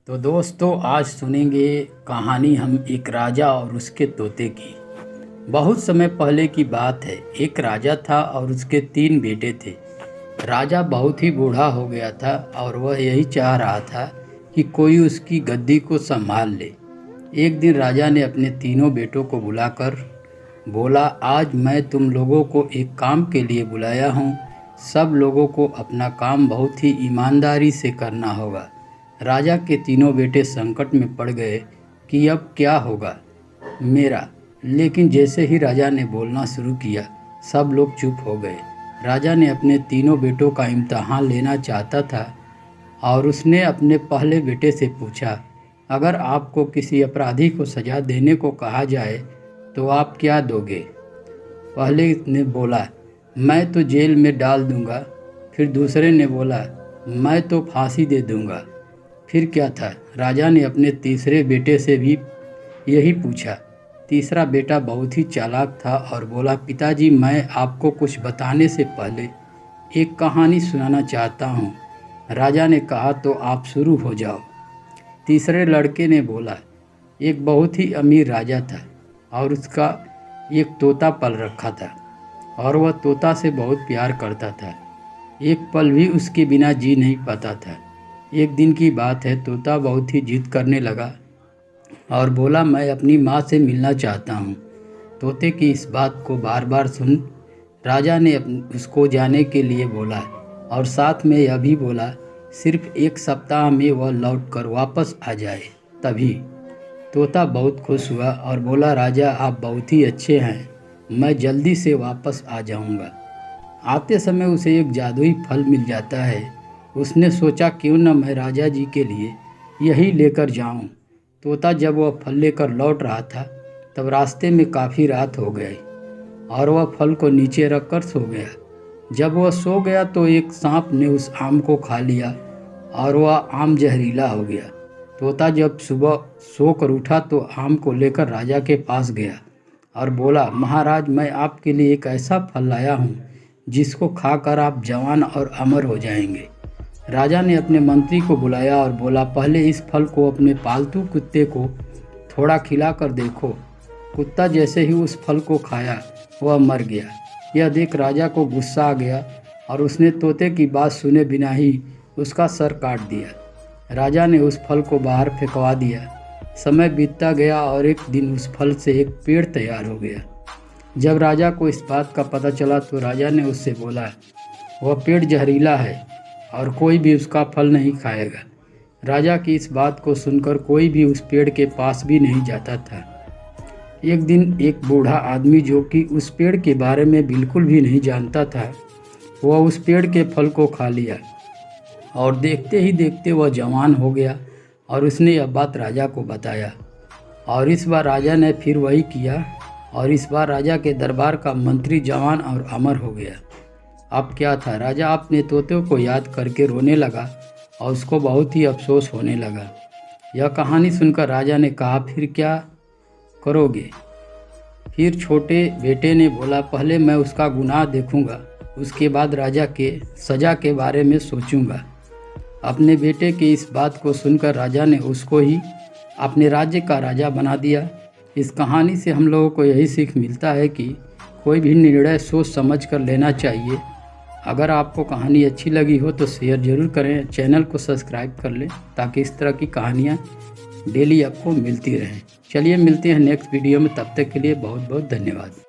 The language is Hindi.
तो दोस्तों आज सुनेंगे कहानी हम एक राजा और उसके तोते की। बहुत समय पहले की बात है। एक राजा था और उसके 3 बेटे थे। राजा बहुत ही बूढ़ा हो गया था और वह यही चाह रहा था कि कोई उसकी गद्दी को संभाल ले। एक दिन राजा ने अपने तीनों बेटों को बुलाकर बोला, आज मैं तुम लोगों को एक काम के लिए बुलाया हूँ। सब लोगों को अपना काम बहुत ही ईमानदारी से करना होगा। राजा के तीनों बेटे संकट में पड़ गए कि अब क्या होगा मेरा। लेकिन जैसे ही राजा ने बोलना शुरू किया, सब लोग चुप हो गए। राजा ने अपने तीनों बेटों का इम्तहान लेना चाहता था और उसने अपने पहले बेटे से पूछा, अगर आपको किसी अपराधी को सज़ा देने को कहा जाए तो आप क्या दोगे? पहले ने बोला, मैं तो जेल में डाल दूंगा। फिर दूसरे ने बोला, मैं तो फांसी दे दूंगा। फिर क्या था, राजा ने अपने तीसरे बेटे से भी यही पूछा। तीसरा बेटा बहुत ही चालाक था और बोला, पिताजी मैं आपको कुछ बताने से पहले एक कहानी सुनाना चाहता हूँ। राजा ने कहा, तो आप शुरू हो जाओ। तीसरे लड़के ने बोला, एक बहुत ही अमीर राजा था और उसका एक तोता पल रखा था और वह तोता से बहुत प्यार करता था। एक पल भी उसके बिना जी नहीं पाता था। एक दिन की बात है, तोता बहुत ही जिद करने लगा और बोला, मैं अपनी माँ से मिलना चाहता हूँ। तोते की इस बात को बार बार सुन राजा ने उसको जाने के लिए बोला और साथ में यह भी बोला, सिर्फ 1 सप्ताह में वह लौट कर वापस आ जाए। तभी तोता बहुत खुश हुआ और बोला, राजा आप बहुत ही अच्छे हैं, मैं जल्दी से वापस आ जाऊंगा। आते समय उसे एक जादुई फल मिल जाता है। उसने सोचा, क्यों न मैं राजा जी के लिए यही लेकर जाऊं। तोता जब वह फल लेकर लौट रहा था तब रास्ते में काफ़ी रात हो गई और वह फल को नीचे रखकर सो गया। जब वह सो गया तो एक सांप ने उस आम को खा लिया और वह आम जहरीला हो गया। तोता जब सुबह सोकर उठा तो आम को लेकर राजा के पास गया और बोला, महाराज मैं आपके लिए एक ऐसा फल लाया हूँ जिसको खाकर आप जवान और अमर हो जाएंगे। राजा ने अपने मंत्री को बुलाया और बोला, पहले इस फल को अपने पालतू कुत्ते को थोड़ा खिलाकर देखो। कुत्ता जैसे ही उस फल को खाया वह मर गया। यह देख राजा को गुस्सा आ गया और उसने तोते की बात सुने बिना ही उसका सर काट दिया। राजा ने उस फल को बाहर फेंकवा दिया। समय बीतता गया और एक दिन उस फल से एक पेड़ तैयार हो गया। जब राजा को इस बात का पता चला तो राजा ने उससे बोला, वह पेड़ जहरीला है और कोई भी उसका फल नहीं खाएगा। राजा की इस बात को सुनकर कोई भी उस पेड़ के पास भी नहीं जाता था। एक दिन एक बूढ़ा आदमी जो कि उस पेड़ के बारे में बिल्कुल भी नहीं जानता था, वह उस पेड़ के फल को खा लिया और देखते ही देखते वह जवान हो गया और उसने यह बात राजा को बताया। और इस बार राजा ने फिर वही किया और इस बार राजा के दरबार का मंत्री जवान और अमर हो गया। अब क्या था, राजा अपने तोते को याद करके रोने लगा और उसको बहुत ही अफसोस होने लगा। यह कहानी सुनकर राजा ने कहा, फिर क्या करोगे? फिर छोटे बेटे ने बोला, पहले मैं उसका गुनाह देखूंगा, उसके बाद राजा के सज़ा के बारे में सोचूंगा। अपने बेटे की इस बात को सुनकर राजा ने उसको ही अपने राज्य का राजा बना दिया। इस कहानी से हम लोगों को यही सीख मिलता है कि कोई भी निर्णय सोच समझ कर लेना चाहिए। अगर आपको कहानी अच्छी लगी हो तो शेयर ज़रूर करें, चैनल को सब्सक्राइब कर लें ताकि इस तरह की कहानियाँ डेली आपको मिलती रहें। चलिए मिलते हैं नेक्स्ट वीडियो में, तब तक के लिए बहुत बहुत धन्यवाद।